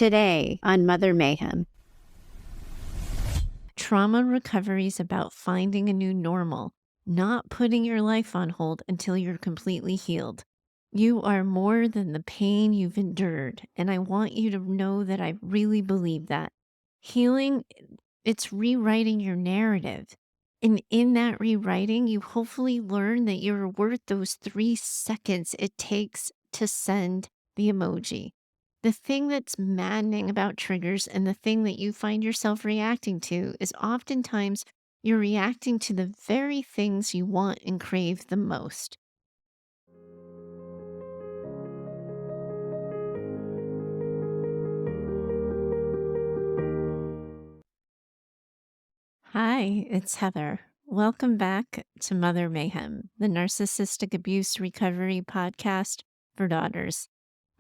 Today on Mother Mayhem. Trauma recovery is about finding a new normal, not putting your life on hold until you're completely healed. You are more than the pain you've endured, and I want you to know that I really believe that. Healing, it's rewriting your narrative. And in that rewriting, you hopefully learn that you're worth those 3 seconds it takes to send the emoji. The thing that's maddening about triggers and the thing that you find yourself reacting to is oftentimes you're reacting to the very things you want and crave the most. Hi, it's Heather. Welcome back to Mother Mayhem, the Narcissistic Abuse Recovery Podcast for Daughters.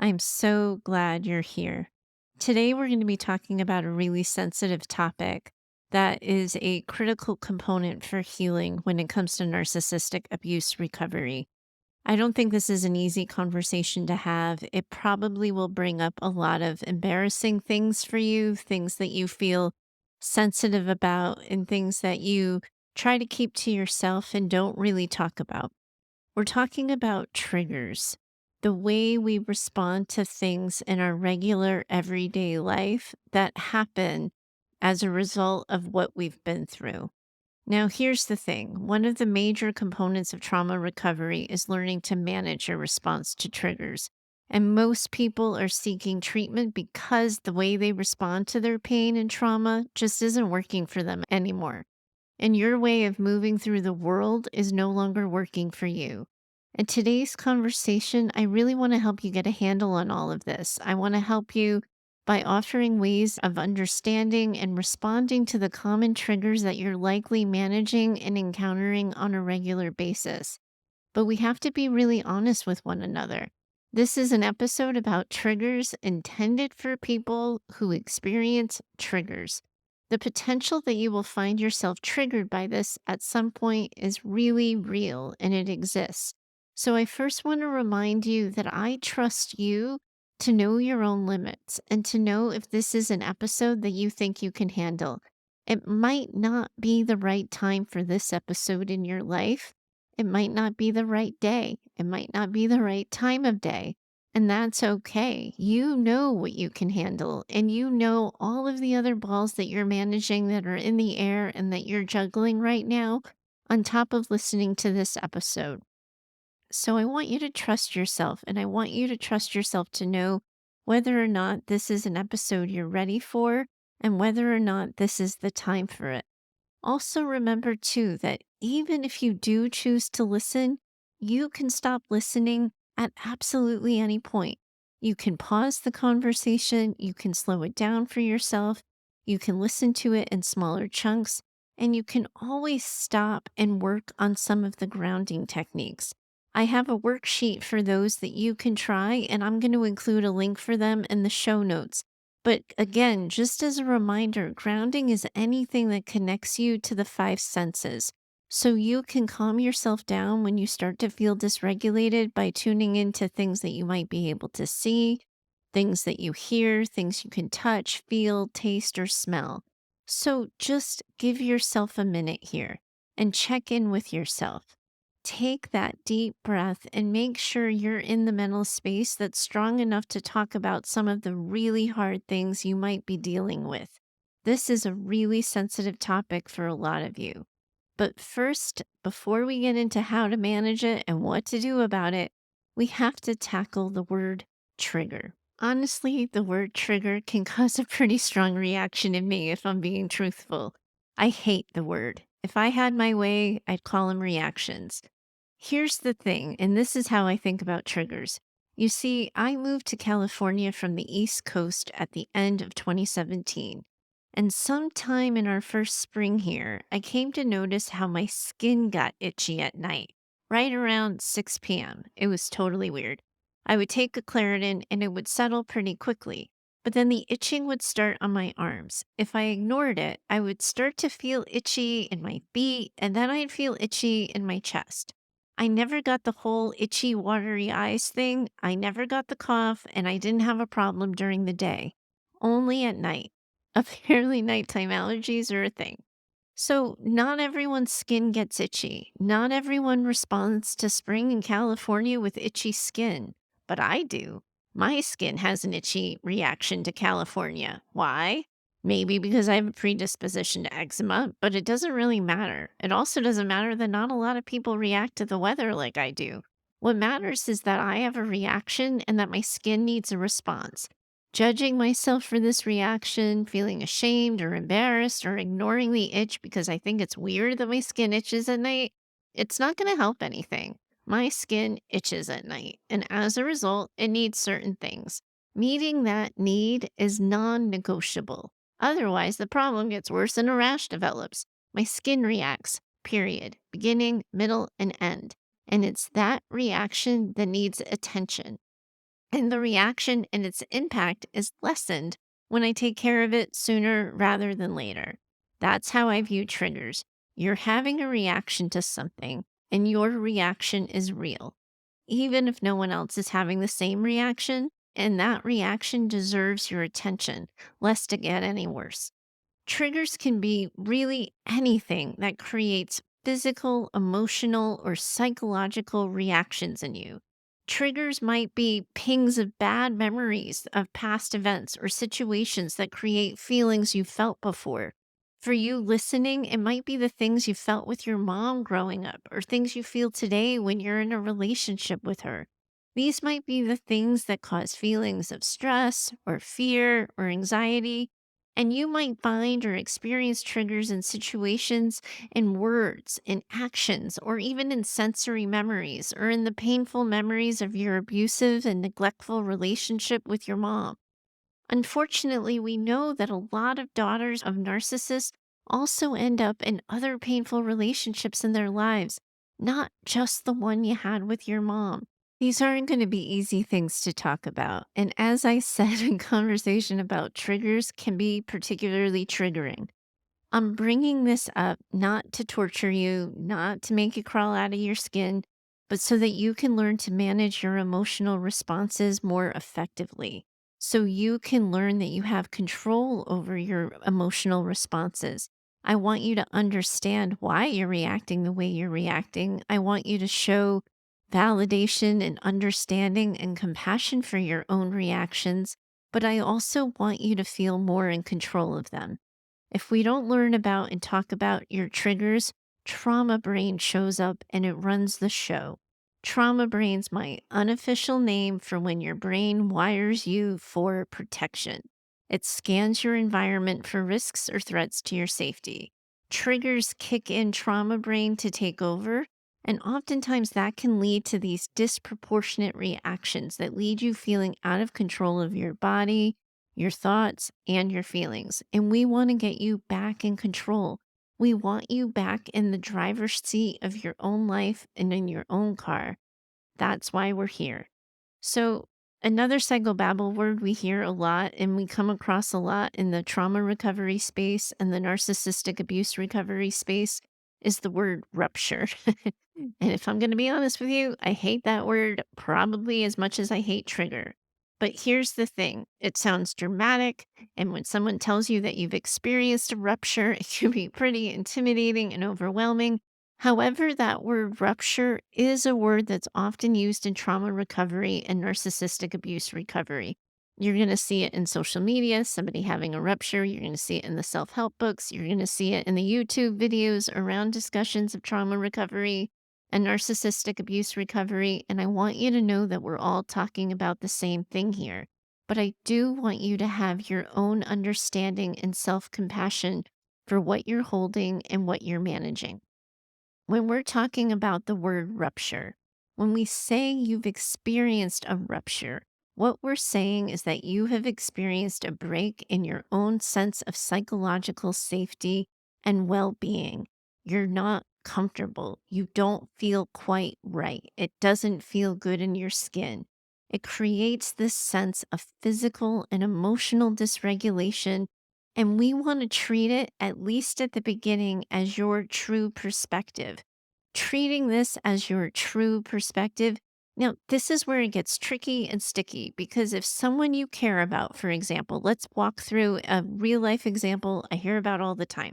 I'm so glad you're here. Today, we're going to be talking about a really sensitive topic that is a critical component for healing when it comes to narcissistic abuse recovery. I don't think this is an easy conversation to have. It probably will bring up a lot of embarrassing things for you, things that you feel sensitive about, and things that you try to keep to yourself and don't really talk about. We're talking about triggers, the way we respond to things in our regular everyday life that happen as a result of what we've been through. Now, here's the thing. One of the major components of trauma recovery is learning to manage your response to triggers. And most people are seeking treatment because the way they respond to their pain and trauma just isn't working for them anymore. And your way of moving through the world is no longer working for you. In today's conversation, I really want to help you get a handle on all of this. I want to help you by offering ways of understanding and responding to the common triggers that you're likely managing and encountering on a regular basis. But we have to be really honest with one another. This is an episode about triggers intended for people who experience triggers. The potential that you will find yourself triggered by this at some point is really real and it exists. So I first want to remind you that I trust you to know your own limits and to know if this is an episode that you think you can handle. It might not be the right time for this episode in your life. It might not be the right day. It might not be the right time of day. And that's okay. You know what you can handle, and you know all of the other balls that you're managing that are in the air and that you're juggling right now on top of listening to this episode. So I want you to trust yourself, and I want you to trust yourself to know whether or not this is an episode you're ready for and whether or not this is the time for it. Also, remember too that even if you do choose to listen, you can stop listening at absolutely any point. You can pause the conversation, you can slow it down for yourself, you can listen to it in smaller chunks, and you can always stop and work on some of the grounding techniques. I have a worksheet for those that you can try, and I'm going to include a link for them in the show notes. But again, just as a reminder, grounding is anything that connects you to the 5 senses. So you can calm yourself down when you start to feel dysregulated by tuning into things that you might be able to see, things that you hear, things you can touch, feel, taste, or smell. So just give yourself a minute here and check in with yourself. Take that deep breath and make sure you're in the mental space that's strong enough to talk about some of the really hard things you might be dealing with. This is a really sensitive topic for a lot of you. But first, before we get into how to manage it and what to do about it, we have to tackle the word trigger. Honestly, the word trigger can cause a pretty strong reaction in me if I'm being truthful. I hate the word. If I had my way, I'd call them reactions. Here's the thing, and this is how I think about triggers. You see, I moved to California from the East Coast at the end of 2017. And sometime in our first spring here, I came to notice how my skin got itchy at night, right around 6 p.m. It was totally weird. I would take a Claritin and it would settle pretty quickly, but then the itching would start on my arms. If I ignored it, I would start to feel itchy in my feet, and then I'd feel itchy in my chest. I never got the whole itchy, watery eyes thing. I never got the cough, and I didn't have a problem during the day. only at night. Apparently, nighttime allergies are a thing. So, not everyone's skin gets itchy. Not everyone responds to spring in California with itchy skin, but I do. My skin has an itchy reaction to California. Why? Maybe because I have a predisposition to eczema, but it doesn't really matter. It also doesn't matter that not a lot of people react to the weather like I do. What matters is that I have a reaction and that my skin needs a response. Judging myself for this reaction, feeling ashamed or embarrassed, or ignoring the itch because I think it's weird that my skin itches at night, it's not going to help anything. My skin itches at night, and as a result, it needs certain things. Meeting that need is non negotiable. Otherwise, the problem gets worse and a rash develops. My skin reacts, period, beginning, middle, and end. And it's that reaction that needs attention. And the reaction and its impact is lessened when I take care of it sooner rather than later. That's how I view triggers. You're having a reaction to something, and your reaction is real, even if no one else is having the same reaction, and that reaction deserves your attention, lest it get any worse. Triggers can be really anything that creates physical, emotional, or psychological reactions in you. Triggers might be pings of bad memories of past events or situations that create feelings you felt before. For you listening, it might be the things you felt with your mom growing up or things you feel today when you're in a relationship with her. These might be the things that cause feelings of stress or fear or anxiety, and you might find or experience triggers in situations, in words, in actions, or even in sensory memories, or in the painful memories of your abusive and neglectful relationship with your mom. Unfortunately, we know that a lot of daughters of narcissists also end up in other painful relationships in their lives, not just the one you had with your mom. These aren't going to be easy things to talk about. And as I said, a conversation about triggers can be particularly triggering. I'm bringing this up not to torture you, not to make you crawl out of your skin, but so that you can learn to manage your emotional responses more effectively. So you can learn that you have control over your emotional responses. I want you to understand why you're reacting the way you're reacting. I want you to show validation and understanding and compassion for your own reactions, but I also want you to feel more in control of them. If we don't learn about and talk about your triggers, trauma brain shows up and it runs the show. Trauma brain's my unofficial name for when your brain wires you for protection. It scans your environment for risks or threats to your safety. Triggers kick in trauma brain to take over, and oftentimes that can lead to these disproportionate reactions that lead you feeling out of control of your body, your thoughts, and your feelings. And we want to get you back in control. We want you back in the driver's seat of your own life and in your own car. That's why we're here. So, another psychobabble word we hear a lot and we come across a lot in the trauma recovery space and the narcissistic abuse recovery space is the word rupture. And if I'm going to be honest with you, I hate that word probably as much as I hate trigger. But here's the thing, it sounds dramatic. And when someone tells you that you've experienced a rupture, it can be pretty intimidating and overwhelming. However, that word rupture is a word that's often used in trauma recovery and narcissistic abuse recovery. You're going to see it in social media, somebody having a rupture. You're going to see it in the self help books. You're going to see it in the YouTube videos around discussions of trauma recovery and narcissistic abuse recovery. And I want you to know that we're all talking about the same thing here. But I do want you to have your own understanding and self compassion for what you're holding and what you're managing. When we're talking about the word rupture, when we say you've experienced a rupture, what we're saying is that you have experienced a break in your own sense of psychological safety and well being. You're not comfortable. You don't feel quite right. It doesn't feel good in your skin. It creates this sense of physical and emotional dysregulation, and we want to treat it, at least at the beginning, as your true perspective. Treating this as your true perspective Now, this is where it gets tricky and sticky because if someone you care about, for example, let's walk through a real life example I hear about all the time.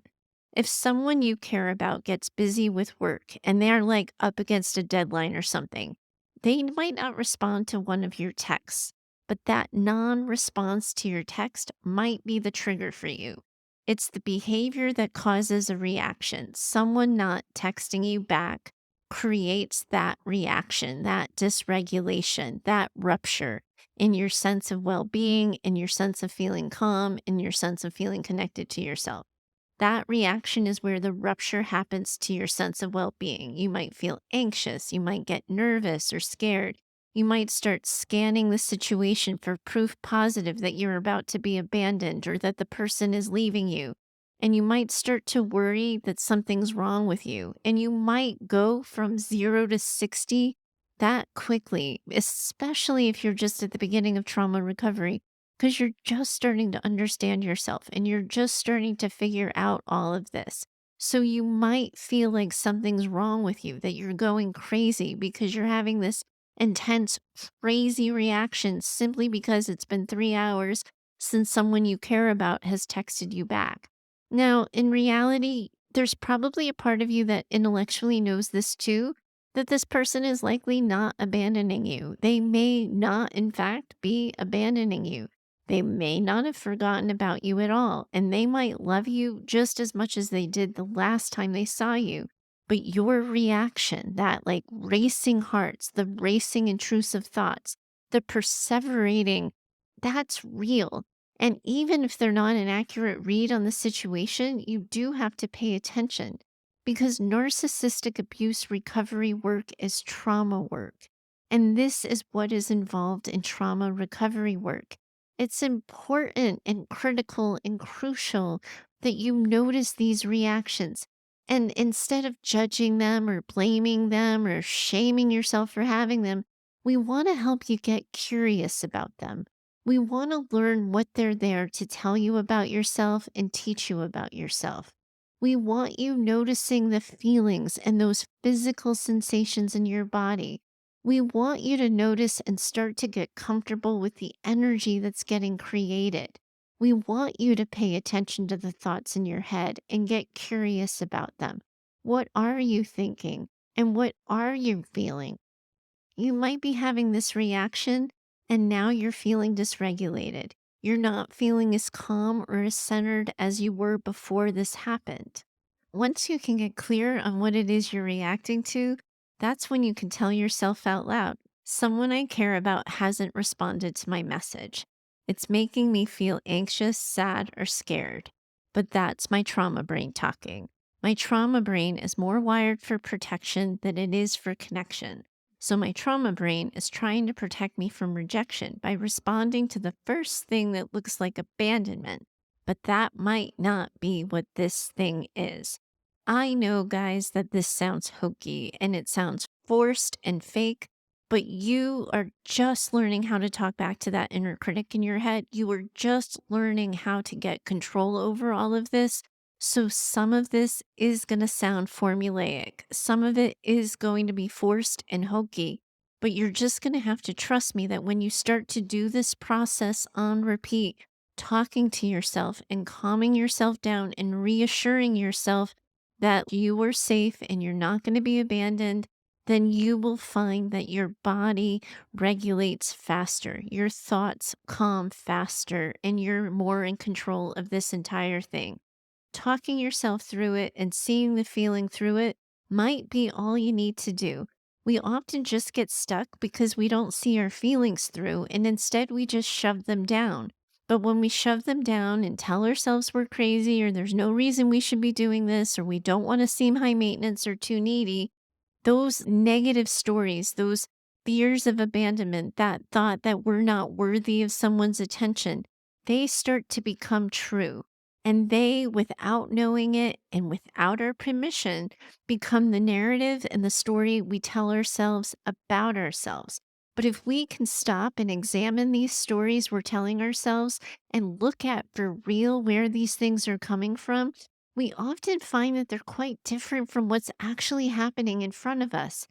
If someone you care about gets busy with work and they're like up against a deadline or something, they might not respond to one of your texts, but that non response to your text might be the trigger for you. It's the behavior that causes a reaction. Someone not texting you back creates that reaction, that dysregulation, that rupture in your sense of well being, in your sense of feeling calm, in your sense of feeling connected to yourself. That reaction is where the rupture happens to your sense of well being. You might feel anxious, you might get nervous or scared. You might start scanning the situation for proof positive that you're about to be abandoned or that the person is leaving you. And you might start to worry that something's wrong with you. And you might go from 0 to 60 that quickly, especially if you're just at the beginning of trauma recovery, because you're just starting to understand yourself and you're just starting to figure out all of this. So you might feel like something's wrong with you, that you're going crazy because you're having this intense, crazy reaction simply because it's been 3 hours since someone you care about has texted you back. Now, in reality, there's probably a part of you that intellectually knows this too, that this person is likely not abandoning you. They may not, in fact, be abandoning you. They may not have forgotten about you at all, and they might love you just as much as they did the last time they saw you. But your reaction, that like racing hearts, the racing intrusive thoughts, the perseverating, that's real. And even if they're not an accurate read on the situation, you do have to pay attention because narcissistic abuse recovery work is trauma work. And this is what is involved in trauma recovery work. It's important and critical and crucial that you notice these reactions. And instead of judging them or blaming them or shaming yourself for having them, we want to help you get curious about them. We want to learn what they're there to tell you about yourself and teach you about yourself. We want you noticing the feelings and those physical sensations in your body. We want you to notice and start to get comfortable with the energy that's getting created. We want you to pay attention to the thoughts in your head and get curious about them. What are you thinking? And what are you feeling? You might be having this reaction and now you're feeling dysregulated. You're not feeling as calm or as centered as you were before this happened. Once you can get clear on what it is you're reacting to, that's when you can tell yourself out loud, someone I care about hasn't responded to my message. It's making me feel anxious, sad, or scared. But that's my trauma brain talking. My trauma brain is more wired for protection than it is for connection. So my trauma brain is trying to protect me from rejection by responding to the first thing that looks like abandonment. But that might not be what this thing is. I know, guys, that this sounds hokey and it sounds forced and fake, but you are just learning how to talk back to that inner critic in your head. You are just learning how to get control over all of this. So some of this is going to sound formulaic. Some of it is going to be forced and hokey, but you're just going to have to trust me that when you start to do this process on repeat, talking to yourself and calming yourself down and reassuring yourself that you are safe and you're not going to be abandoned, then you will find that your body regulates faster, your thoughts calm faster, and you're more in control of this entire thing. Talking yourself through it and seeing the feeling through it might be all you need to do. We often just get stuck because we don't see our feelings through and instead we just shove them down. But when we shove them down and tell ourselves we're crazy or there's no reason we should be doing this or we don't want to seem high maintenance or too needy, those negative stories, those fears of abandonment, that thought that we're not worthy of someone's attention, they start to become true. And they, without knowing it and without our permission, become the narrative and the story we tell ourselves about ourselves. But if we can stop and examine these stories we're telling ourselves and look at for real where these things are coming from, we often find that they're quite different from what's actually happening in front of us.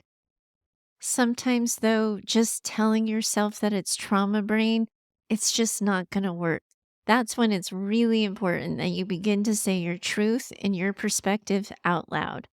Sometimes, though, just telling yourself that it's trauma brain, it's just not going to work. That's when it's really important that you begin to say your truth and your perspective out loud.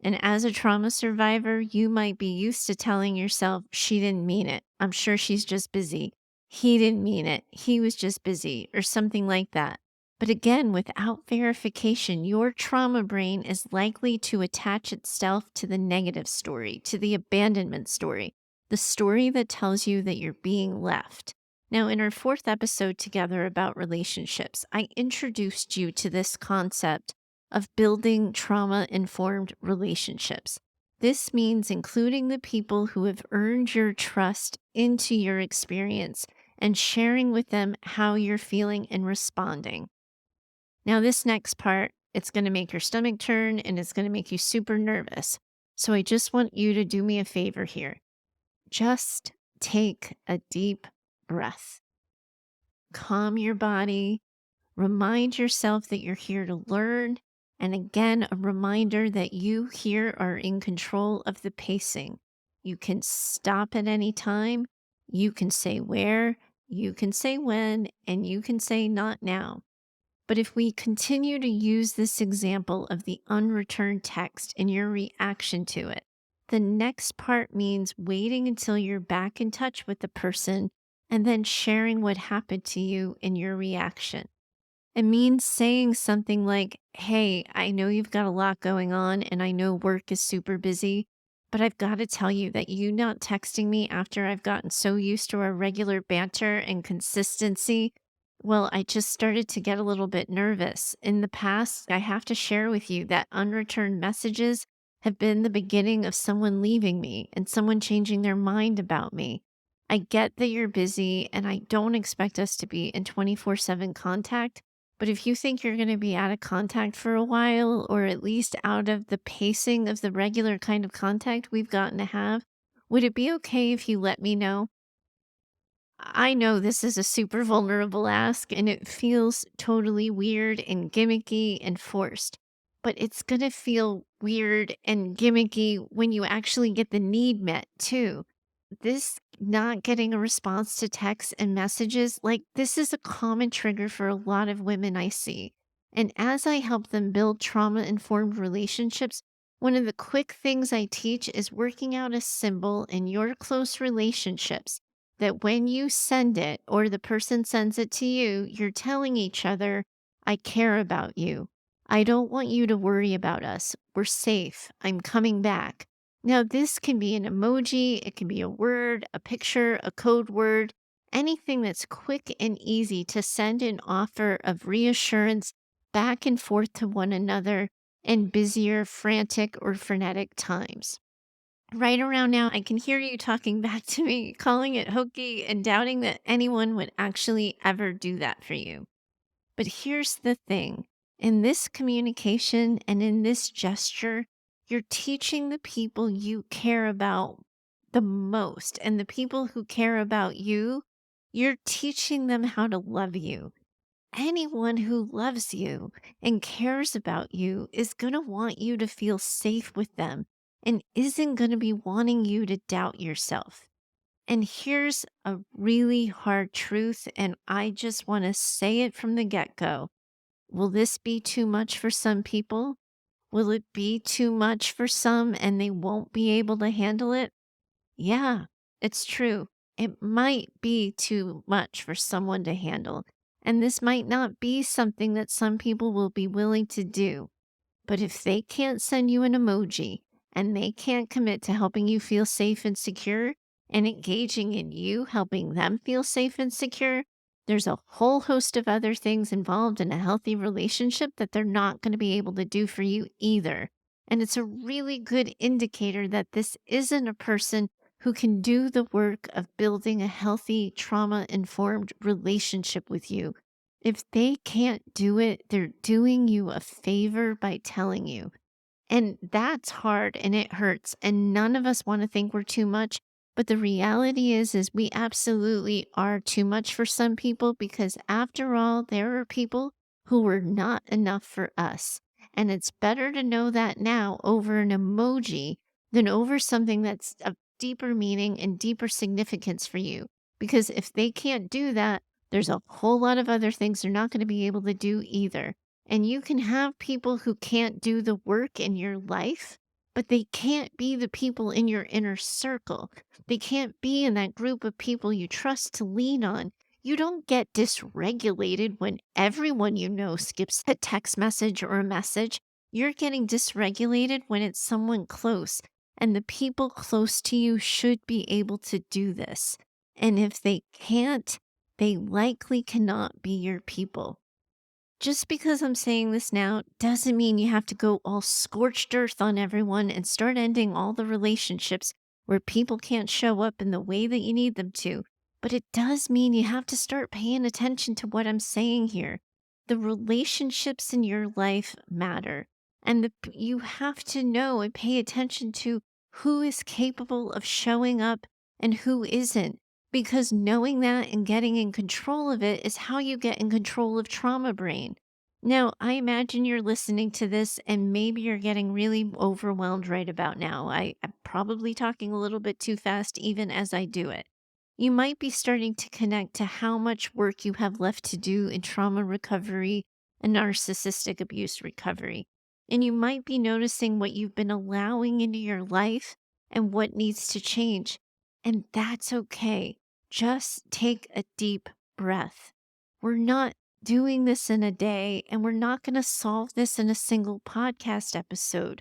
And as a trauma survivor, you might be used to telling yourself, she didn't mean it. I'm sure she's just busy. He didn't mean it. He was just busy, or something like that. But again, without verification, your trauma brain is likely to attach itself to the negative story, to the abandonment story, the story that tells you that you're being left. Now, in our fourth episode together about relationships, I introduced you to this concept of building trauma informed relationships. This means including the people who have earned your trust into your experience and sharing with them how you're feeling and responding. Now, this next part, it's going to make your stomach turn and it's going to make you super nervous. So I just want you to do me a favor here. Just take a deep breath. Calm your body. Remind yourself that you're here to learn. And again, a reminder that you here are in control of the pacing. You can stop at any time. You can say where, you can say when, and you can say not now. But if we continue to use this example of the unreturned text and your reaction to it, the next part means waiting until you're back in touch with the person and then sharing what happened to you in your reaction. It means saying something like, hey, I know you've got a lot going on and I know work is super busy, but I've got to tell you that you not texting me after I've gotten so used to our regular banter and consistency, well, I just started to get a little bit nervous. In the past, I have to share with you that unreturned messages have been the beginning of someone leaving me and someone changing their mind about me. I get that you're busy and I don't expect us to be in 24/7 contact. But if you think you're going to be out of contact for a while, or at least out of the pacing of the regular kind of contact we've gotten to have, would it be okay if you let me know? I know this is a super vulnerable ask and it feels totally weird and gimmicky and forced, but it's going to feel weird and gimmicky when you actually get the need met too. This not getting a response to texts and messages, like this is a common trigger for a lot of women I see. And as I help them build trauma informed relationships, one of the quick things I teach is working out a symbol in your close relationships that when you send it or the person sends it to you, you're telling each other, I care about you. I don't want you to worry about us. We're safe. I'm coming back. Now, this can be an emoji, it can be a word, a picture, a code word, anything that's quick and easy to send an offer of reassurance back and forth to one another in busier, frantic, or frenetic times. Right around now, I can hear you talking back to me, calling it hokey and doubting that anyone would actually ever do that for you. But here's the thing, in this communication and in this gesture, you're teaching the people you care about the most and the people who care about you, you're teaching them how to love you. Anyone who loves you and cares about you is going to want you to feel safe with them and isn't going to be wanting you to doubt yourself. And here's a really hard truth, and I just want to say it from the get go. Will this be too much for some people? Will it be too much for some and they won't be able to handle it? Yeah, it's true. It might be too much for someone to handle. And this might not be something that some people will be willing to do. But if they can't send you an emoji and they can't commit to helping you feel safe and secure and engaging in you helping them feel safe and secure, there's a whole host of other things involved in a healthy relationship that they're not going to be able to do for you either. And it's a really good indicator that this isn't a person who can do the work of building a healthy, trauma informed relationship with you. If they can't do it, they're doing you a favor by telling you. And that's hard and it hurts. And none of us want to think we're too much. But the reality is we absolutely are too much for some people because after all, there are people who were not enough for us. And it's better to know that now over an emoji than over something that's a deeper meaning and deeper significance for you. Because if they can't do that, there's a whole lot of other things they're not going to be able to do either. And you can have people who can't do the work in your life, but they can't be the people in your inner circle. They can't be in that group of people you trust to lean on. You don't get dysregulated when everyone you know skips a text message or a message. You're getting dysregulated when it's someone close, and the people close to you should be able to do this. And if they can't, they likely cannot be your people. Just because I'm saying this now doesn't mean you have to go all scorched earth on everyone and start ending all the relationships where people can't show up in the way that you need them to. But it does mean you have to start paying attention to what I'm saying here. The relationships in your life matter. And you have to know and pay attention to who is capable of showing up and who isn't, because knowing that and getting in control of it is how you get in control of trauma brain. Now, I imagine you're listening to this and maybe you're getting really overwhelmed right about now. I'm probably talking a little bit too fast even as I do it. You might be starting to connect to how much work you have left to do in trauma recovery and narcissistic abuse recovery. And you might be noticing what you've been allowing into your life and what needs to change. And that's okay. Just take a deep breath. We're not doing this in a day, and we're not going to solve this in a single podcast episode.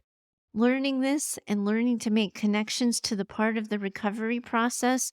Learning this and learning to make connections to the part of the recovery process,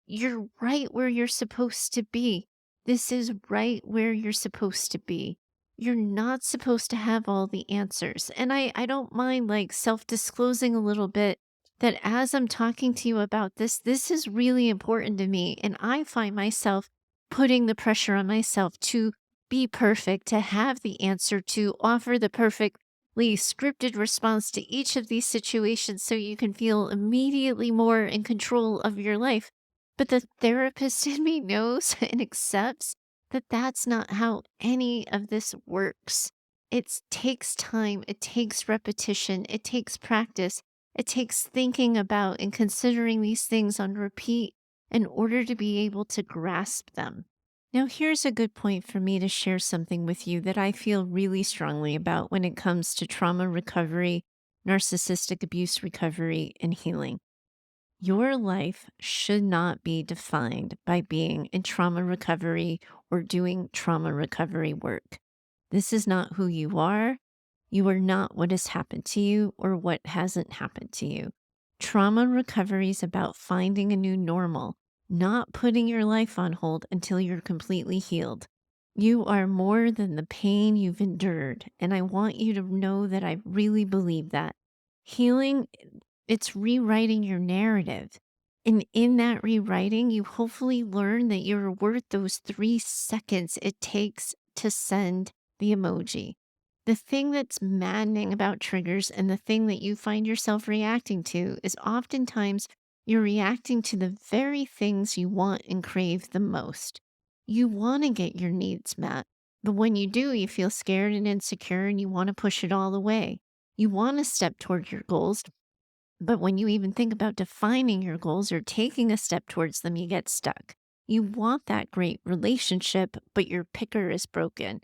you're right where you're supposed to be. This is right where you're supposed to be. You're not supposed to have all the answers. And I don't mind like self-disclosing a little bit that as I'm talking to you about this is really important to me. And I find myself putting the pressure on myself to be perfect, to have the answer, to offer the perfectly scripted response to each of these situations so you can feel immediately more in control of your life. But the therapist in me knows and accepts that that's not how any of this works. It takes time, it takes repetition, it takes practice, it takes thinking about and considering these things on repeat in order to be able to grasp them. Now, here's a good point for me to share something with you that I feel really strongly about when it comes to trauma recovery, narcissistic abuse recovery, and healing. Your life should not be defined by being in trauma recovery or doing trauma recovery work. This is not who you are. You are not what has happened to you or what hasn't happened to you. Trauma recovery is about finding a new normal, not putting your life on hold until you're completely healed. You are more than the pain you've endured, and I want you to know that I really believe that. Healing, it's rewriting your narrative. And in that rewriting, you hopefully learn that you're worth those 3 seconds it takes to send the emoji. The thing that's maddening about triggers and the thing that you find yourself reacting to is oftentimes you're reacting to the very things you want and crave the most. You want to get your needs met, but when you do, you feel scared and insecure and you want to push it all away. You want to step toward your goals, but when you even think about defining your goals or taking a step towards them, you get stuck. You want that great relationship, but your picker is broken.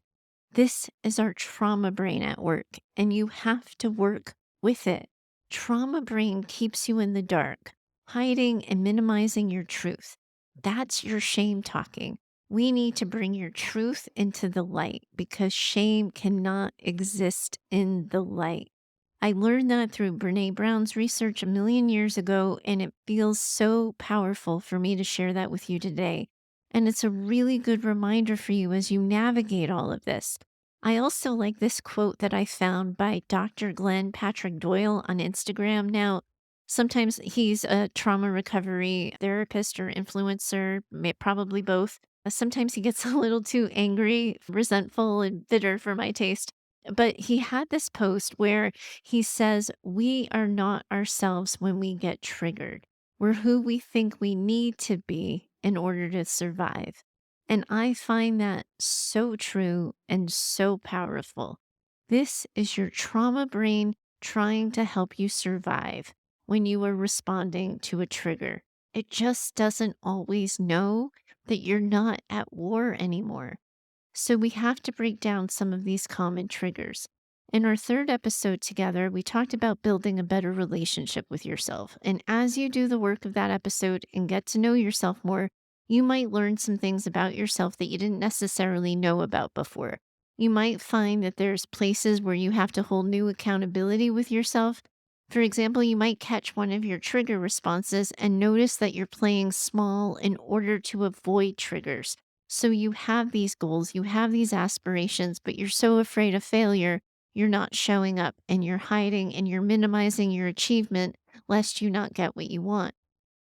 This is our trauma brain at work, and you have to work with it. Trauma brain keeps you in the dark, hiding and minimizing your truth. That's your shame talking. We need to bring your truth into the light because shame cannot exist in the light. I learned that through Brene Brown's research a million years ago, and it feels so powerful for me to share that with you today. And it's a really good reminder for you as you navigate all of this. I also like this quote that I found by Dr. Glenn Patrick Doyle on Instagram. Now, sometimes he's a trauma recovery therapist or influencer, probably both. Sometimes he gets a little too angry, resentful, and bitter for my taste. But he had this post where he says, "We are not ourselves when we get triggered. We're who we think we need to be in order to survive." And I find that so true and so powerful. This is your trauma brain trying to help you survive. when you are responding to a trigger. It just doesn't always know that you're not at war anymore. So we have to break down some of these common triggers. In our third episode together, we talked about building a better relationship with yourself. And as you do the work of that episode and get to know yourself more, you might learn some things about yourself that you didn't necessarily know about before. You might find that there's places where you have to hold new accountability with yourself. For example, you might catch one of your trigger responses and notice that you're playing small in order to avoid triggers. So you have these goals, you have these aspirations, but you're so afraid of failure, you're not showing up and you're hiding and you're minimizing your achievement lest you not get what you want.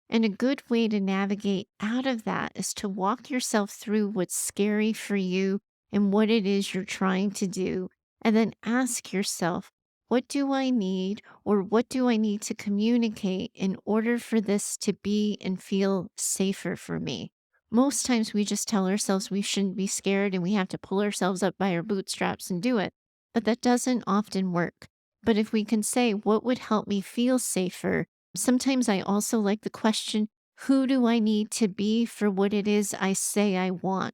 And a good way to navigate out of that is to walk yourself through what's scary for you and what it is you're trying to do. And then ask yourself, what do I need or what do I need to communicate in order for this to be and feel safer for me? Most times we just tell ourselves we shouldn't be scared and we have to pull ourselves up by our bootstraps and do it. But that doesn't often work. But if we can say, what would help me feel safer? Sometimes I also like the question, who do I need to be for what it is I say I want?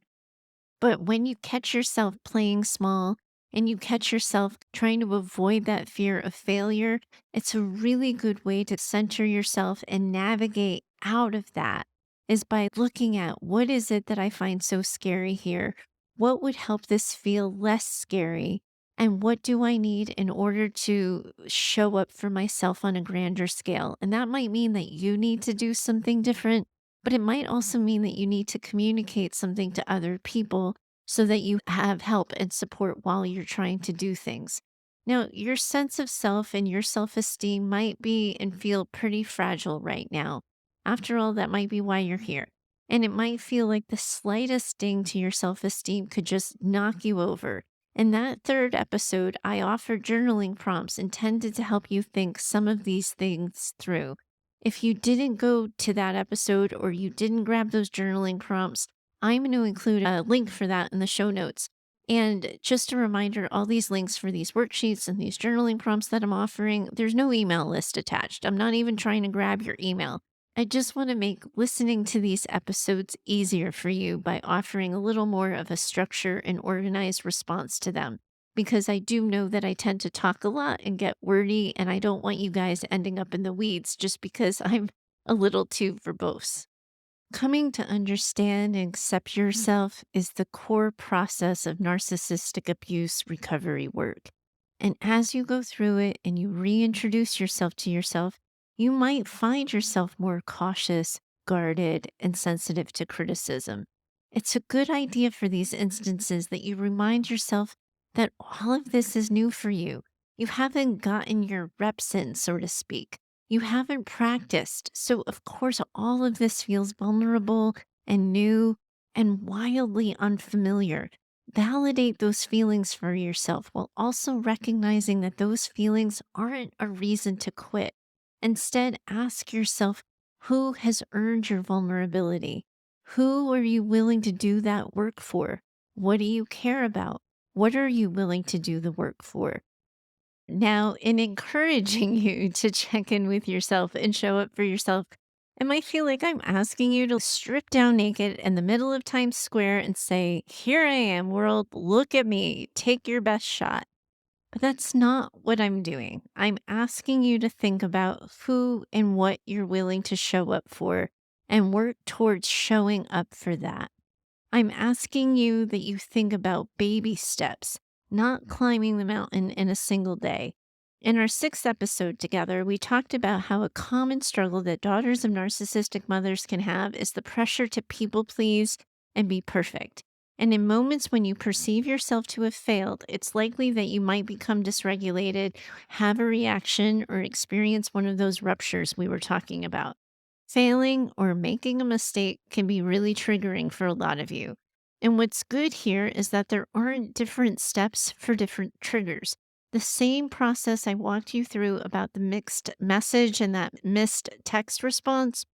But when you catch yourself playing small and you catch yourself trying to avoid that fear of failure, it's a really good way to center yourself and navigate out of that is by looking at what is it that I find so scary here? What would help this feel less scary? And what do I need in order to show up for myself on a grander scale? And that might mean that you need to do something different, but it might also mean that you need to communicate something to other people so that you have help and support while you're trying to do things. Now, your sense of self and your self esteem might be and feel pretty fragile right now. After all, that might be why you're here. And it might feel like the slightest ding to your self esteem could just knock you over. In that third episode, I offered journaling prompts intended to help you think some of these things through. If you didn't go to that episode or you didn't grab those journaling prompts, I'm going to include a link for that in the show notes. And just a reminder, all these links for these worksheets and these journaling prompts that I'm offering, there's no email list attached. I'm not even trying to grab your email. I just want to make listening to these episodes easier for you by offering a little more of a structure and organized response to them. Because I do know that I tend to talk a lot and get wordy, and I don't want you guys ending up in the weeds just because I'm a little too verbose. Coming to understand and accept yourself is the core process of narcissistic abuse recovery work. And as you go through it and you reintroduce yourself to yourself, you might find yourself more cautious, guarded, and sensitive to criticism. It's a good idea for these instances that you remind yourself that all of this is new for you. You haven't gotten your reps in, so to speak. You haven't practiced. So, of course, all of this feels vulnerable and new and wildly unfamiliar. Validate those feelings for yourself while also recognizing that those feelings aren't a reason to quit. Instead, ask yourself, who has earned your vulnerability? Who are you willing to do that work for? What do you care about? What are you willing to do the work for? Now, in encouraging you to check in with yourself and show up for yourself, it might feel like I'm asking you to strip down naked in the middle of Times Square and say, here I am, world, look at me, take your best shot. But that's not what I'm doing. I'm asking you to think about who and what you're willing to show up for and work towards showing up for that. I'm asking you that you think about baby steps, not climbing the mountain in a single day. In our sixth episode together, we talked about how a common struggle that daughters of narcissistic mothers can have is the pressure to people please and be perfect. And in moments when you perceive yourself to have failed, it's likely that you might become dysregulated, have a reaction, or experience one of those ruptures we were talking about. Failing or making a mistake can be really triggering for a lot of you. And what's good here is that there aren't different steps for different triggers. The same process I walked you through about the mixed message and that missed text response,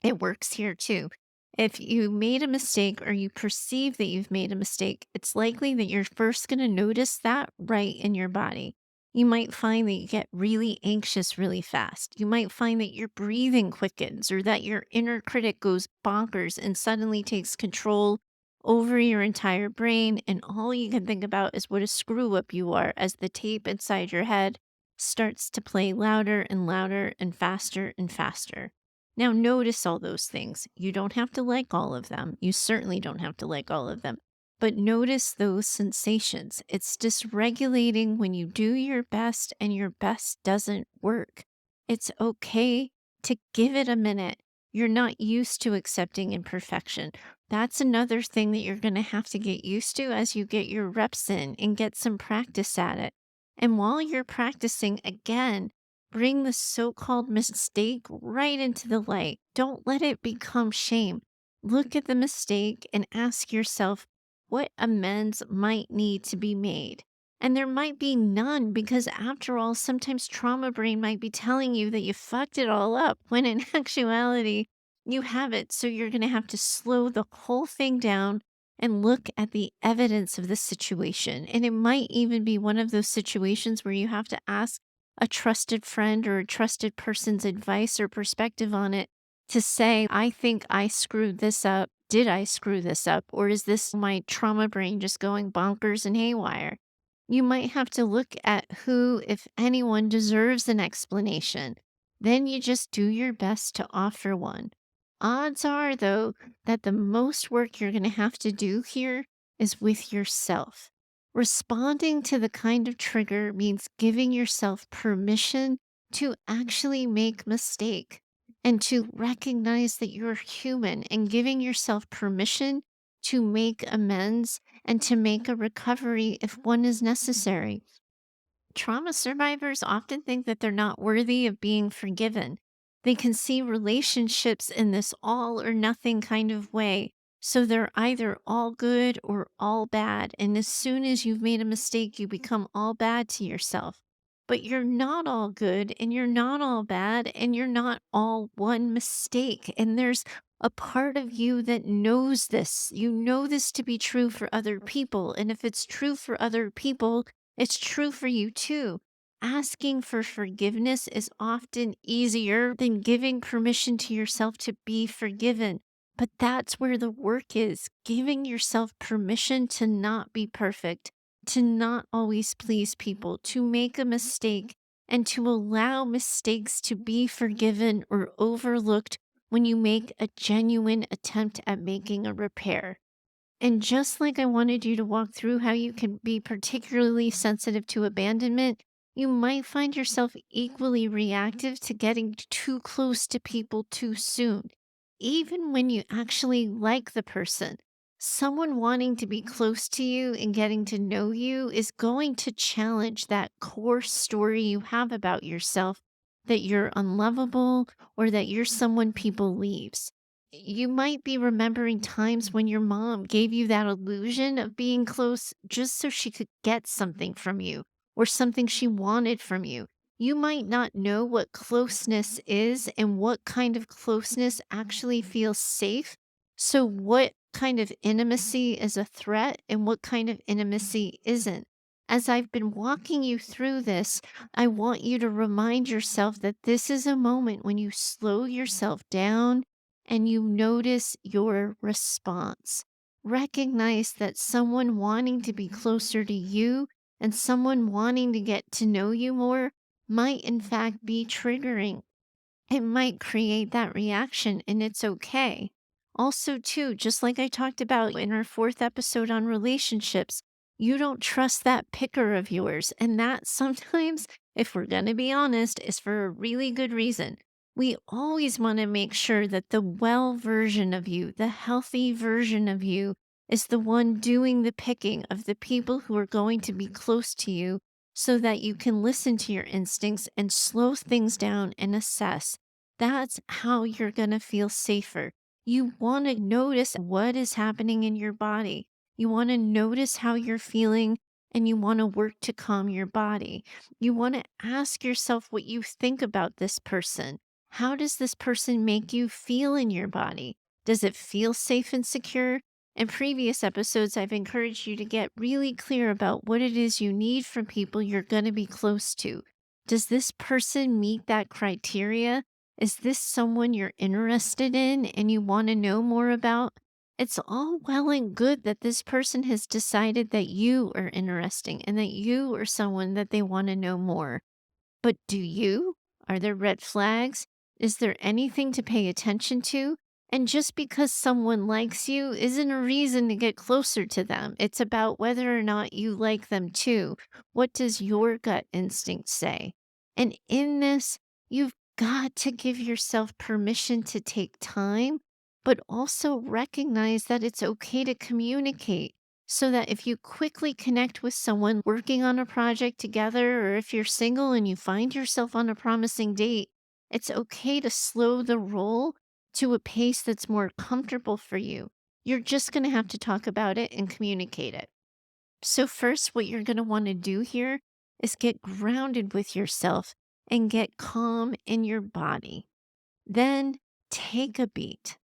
it works here too. If you made a mistake or you perceive that you've made a mistake, it's likely that you're first going to notice that right in your body. You might find that you get really anxious really fast. You might find that your breathing quickens or that your inner critic goes bonkers and suddenly takes control over your entire brain. And all you can think about is what a screw up you are as the tape inside your head starts to play louder and louder and faster and faster. Now, notice all those things. You don't have to like all of them. You certainly don't have to like all of them. But notice those sensations. It's dysregulating when you do your best and your best doesn't work. It's okay to give it a minute. You're not used to accepting imperfection. That's another thing that you're going to have to get used to as you get your reps in and get some practice at it. And while you're practicing, again, bring the so called mistake right into the light. Don't let it become shame. Look at the mistake and ask yourself, what amends might need to be made. And there might be none because, after all, sometimes trauma brain might be telling you that you fucked it all up when in actuality, you haven't. So you're going to have to slow the whole thing down and look at the evidence of the situation. And it might even be one of those situations where you have to ask a trusted friend or a trusted person's advice or perspective on it to say, I think I screwed this up. Did I screw this up? Or is this my trauma brain just going bonkers and haywire? You might have to look at who, if anyone, deserves an explanation. Then you just do your best to offer one. Odds are, though, that the most work you're going to have to do here is with yourself. Responding to the kind of trigger means giving yourself permission to actually make mistake and to recognize that you're human and giving yourself permission to make amends and to make a recovery if one is necessary. Trauma survivors often think that they're not worthy of being forgiven. They can see relationships in this all or nothing kind of way. So they're either all good or all bad. And as soon as you've made a mistake, you become all bad to yourself. But you're not all good and you're not all bad and you're not all one mistake. And there's a part of you that knows this. You know this to be true for other people. And if it's true for other people, it's true for you too. Asking for forgiveness is often easier than giving permission to yourself to be forgiven. But that's where the work is, giving yourself permission to not be perfect, to not always please people, to make a mistake, and to allow mistakes to be forgiven or overlooked when you make a genuine attempt at making a repair. And just like I wanted you to walk through how you can be particularly sensitive to abandonment, you might find yourself equally reactive to getting too close to people too soon, even when you actually like the person. Someone wanting to be close to you and getting to know you is going to challenge that core story you have about yourself, that you're unlovable or that you're someone people leaves. You might be remembering times when your mom gave you that illusion of being close just so she could get something from you or something she wanted from you. You might not know what closeness is and what kind of closeness actually feels safe. So, what kind of intimacy is a threat and what kind of intimacy isn't? As I've been walking you through this, I want you to remind yourself that this is a moment when you slow yourself down and you notice your response. Recognize that someone wanting to be closer to you and someone wanting to get to know you more might, in fact, be triggering. It might create that reaction, and it's okay. Also, too, just like I talked about in our fourth episode on relationships, you don't trust that picker of yours. And that sometimes, if we're going to be honest, is for a really good reason. We always want to make sure that the well version of you, the healthy version of you, is the one doing the picking of the people who are going to be close to you so that you can listen to your instincts and slow things down and assess. That's how you're going to feel safer. You want to notice what is happening in your body. You want to notice how you're feeling and you want to work to calm your body. You want to ask yourself what you think about this person. How does this person make you feel in your body? Does it feel safe and secure? In previous episodes, I've encouraged you to get really clear about what it is you need from people you're going to be close to. Does this person meet that criteria? Is this someone you're interested in and you want to know more about? It's all well and good that this person has decided that you are interesting and that you are someone that they want to know more. But do you? Are there red flags? Is there anything to pay attention to? And just because someone likes you isn't a reason to get closer to them. It's about whether or not you like them too. What does your gut instinct say? And in this, you've got to give yourself permission to take time, but also recognize that it's okay to communicate so that if you quickly connect with someone working on a project together, or if you're single and you find yourself on a promising date, it's okay to slow the roll to a pace that's more comfortable for you. You're just going to have to talk about it and communicate it. So, first, what you're going to want to do here is get grounded with yourself and get calm in your body. Then take a beat,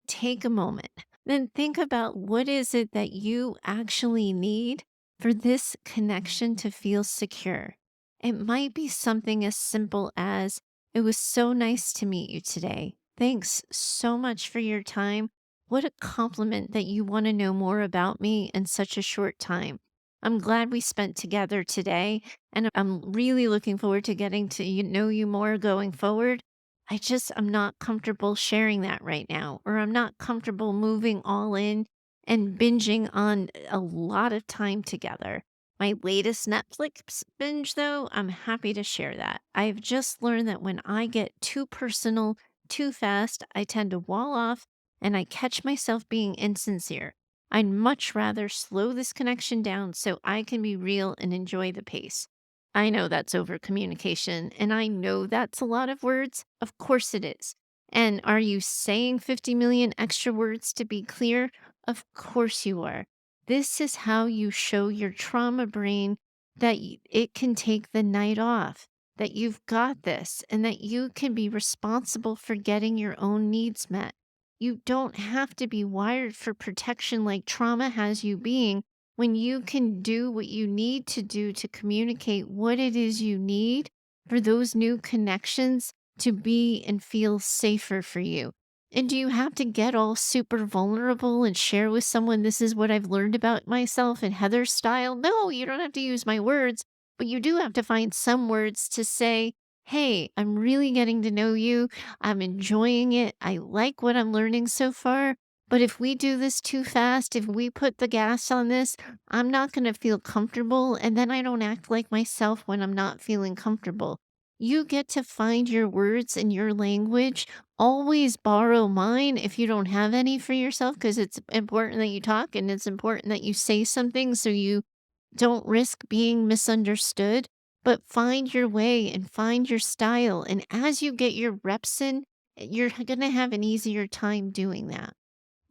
take a moment. Then think about what is it that you actually need for this connection to feel secure. It might be something as simple as, "It was so nice to meet you today. Thanks so much for your time. What a compliment that you want to know more about me in such a short time. I'm glad we spent together today, and I'm really looking forward to getting to know you more going forward. I'm not comfortable sharing that right now, or I'm not comfortable moving all in and binging on a lot of time together. My latest Netflix binge, though, I'm happy to share that. I've just learned that when I get too personal too fast, I tend to wall off and I catch myself being insincere. I'd much rather slow this connection down so I can be real and enjoy the pace. I know that's over communication, and I know that's a lot of words. Of course it is. And are you saying 50 million extra words to be clear? Of course you are. This is how you show your trauma brain that it can take the night off, that you've got this, and that you can be responsible for getting your own needs met. You don't have to be wired for protection like trauma has you being when you can do what you need to do to communicate what it is you need for those new connections to be and feel safer for you. And do you have to get all super vulnerable and share with someone, "This is what I've learned about myself" in Heather style? No, you don't have to use my words, but you do have to find some words to say, "Hey, I'm really getting to know you. I'm enjoying it. I like what I'm learning so far. But if we do this too fast, if we put the gas on this, I'm not going to feel comfortable. And then I don't act like myself when I'm not feeling comfortable." You get to find your words and your language. Always borrow mine if you don't have any for yourself, because it's important that you talk and it's important that you say something so you don't risk being misunderstood. But find your way and find your style. And as you get your reps in, you're going to have an easier time doing that.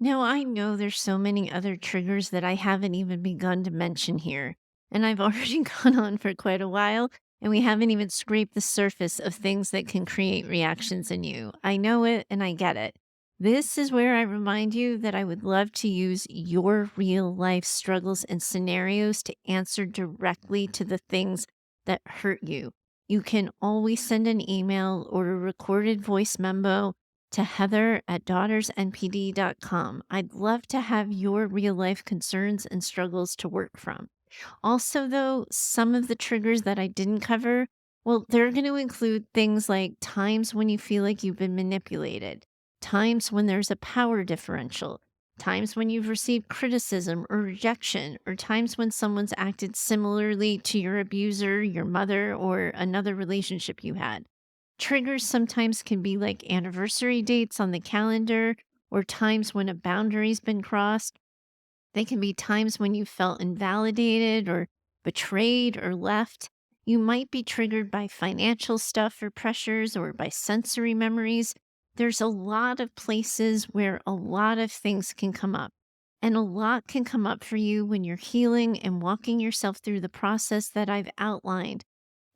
Now, I know there's so many other triggers that I haven't even begun to mention here, and I've already gone on for quite a while, and we haven't even scraped the surface of things that can create reactions in you. I know it and I get it. This is where I remind you that I would love to use your real life struggles and scenarios to answer directly to the things that hurt you. You can always send an email or a recorded voice memo to heather@daughtersnpd.com. I'd love to have your real life concerns and struggles to work from. Also, though, some of the triggers that I didn't cover, well, they're going to include things like times when you feel like you've been manipulated, times when there's a power differential, times when you've received criticism or rejection, or times when someone's acted similarly to your abuser, your mother, or another relationship you had. Triggers sometimes can be like anniversary dates on the calendar or times when a boundary's been crossed. They can be times when you felt invalidated or betrayed or left. You might be triggered by financial stuff or pressures or by sensory memories. There's a lot of places where a lot of things can come up. And a lot can come up for you when you're healing and walking yourself through the process that I've outlined.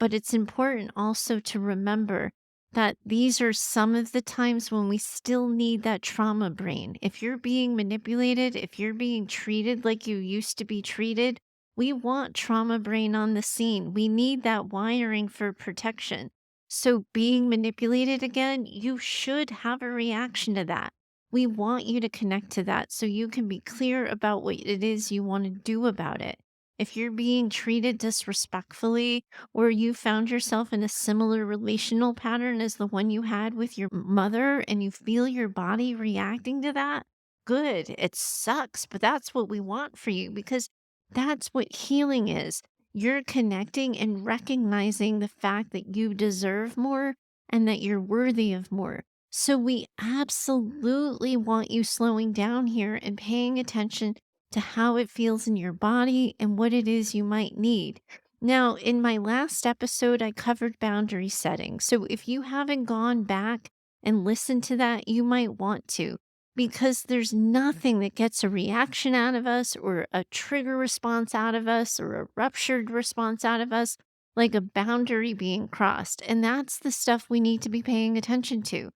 But it's important also to remember that these are some of the times when we still need that trauma brain. If you're being manipulated, if you're being treated like you used to be treated, we want trauma brain on the scene. We need that wiring for protection. So, being manipulated again, you should have a reaction to that. We want you to connect to that so you can be clear about what it is you want to do about it. If you're being treated disrespectfully, or you found yourself in a similar relational pattern as the one you had with your mother and you feel your body reacting to that, good. It sucks, but that's what we want for you because that's what healing is. You're connecting and recognizing the fact that you deserve more and that you're worthy of more. So we absolutely want you slowing down here and paying attention to how it feels in your body and what it is you might need. Now, in my last episode, I covered boundary setting. So if you haven't gone back and listened to that, you might want to, because there's nothing that gets a reaction out of us or a trigger response out of us or a ruptured response out of us like a boundary being crossed. And that's the stuff we need to be paying attention to.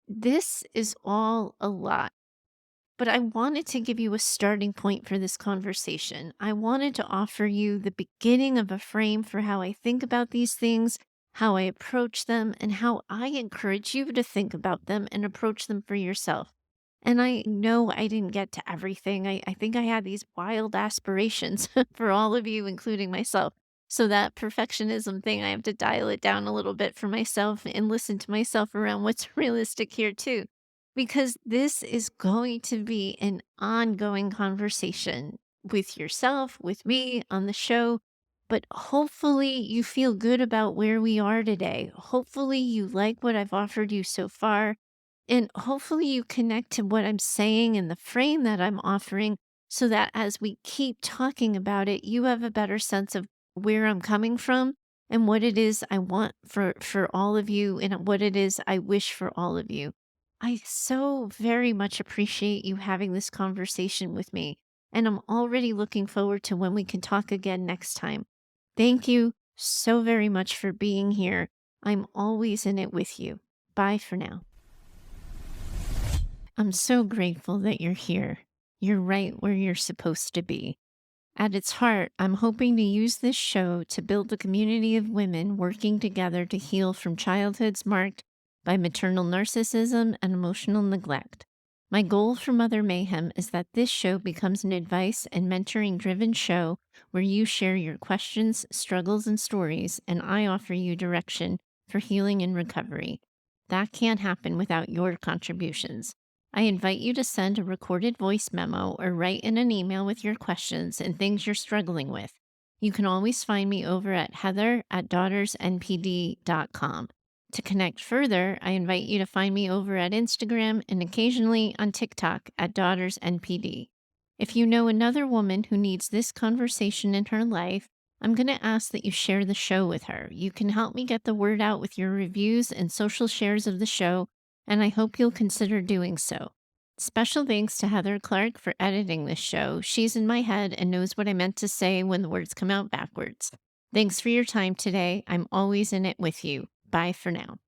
This is all a lot. But I wanted to give you a starting point for this conversation. I wanted to offer you the beginning of a frame for how I think about these things, how I approach them, and how I encourage you to think about them and approach them for yourself. And I know I didn't get to everything. I think I had these wild aspirations for all of you, including myself. So that perfectionism thing, I have to dial it down a little bit for myself and listen to myself around what's realistic here, too because this is going to be an ongoing conversation with yourself, with me on the show. But hopefully, you feel good about where we are today. Hopefully, you like what I've offered you so far. And hopefully, you connect to what I'm saying and the frame that I'm offering so that as we keep talking about it, you have a better sense of where I'm coming from and what it is I want for all of you and what it is I wish for all of you. I so very much appreciate you having this conversation with me, and I'm already looking forward to when we can talk again next time. Thank you so very much for being here. I'm always in it with you. Bye for now. I'm so grateful that you're here. You're right where you're supposed to be. At its heart, I'm hoping to use this show to build a community of women working together to heal from childhoods marked by maternal narcissism and emotional neglect. My goal for Mother Mayhem is that this show becomes an advice and mentoring driven show where you share your questions, struggles, and stories, and I offer you direction for healing and recovery. That can't happen without your contributions. I invite you to send a recorded voice memo or write in an email with your questions and things you're struggling with. You can always find me over at heather@daughtersnpd.com. To connect further, I invite you to find me over at Instagram and occasionally on TikTok at DaughtersNPD. If you know another woman who needs this conversation in her life, I'm going to ask that you share the show with her. You can help me get the word out with your reviews and social shares of the show, and I hope you'll consider doing so. Special thanks to Heather Clark for editing this show. She's in my head and knows what I meant to say when the words come out backwards. Thanks for your time today. I'm always in it with you. Bye for now.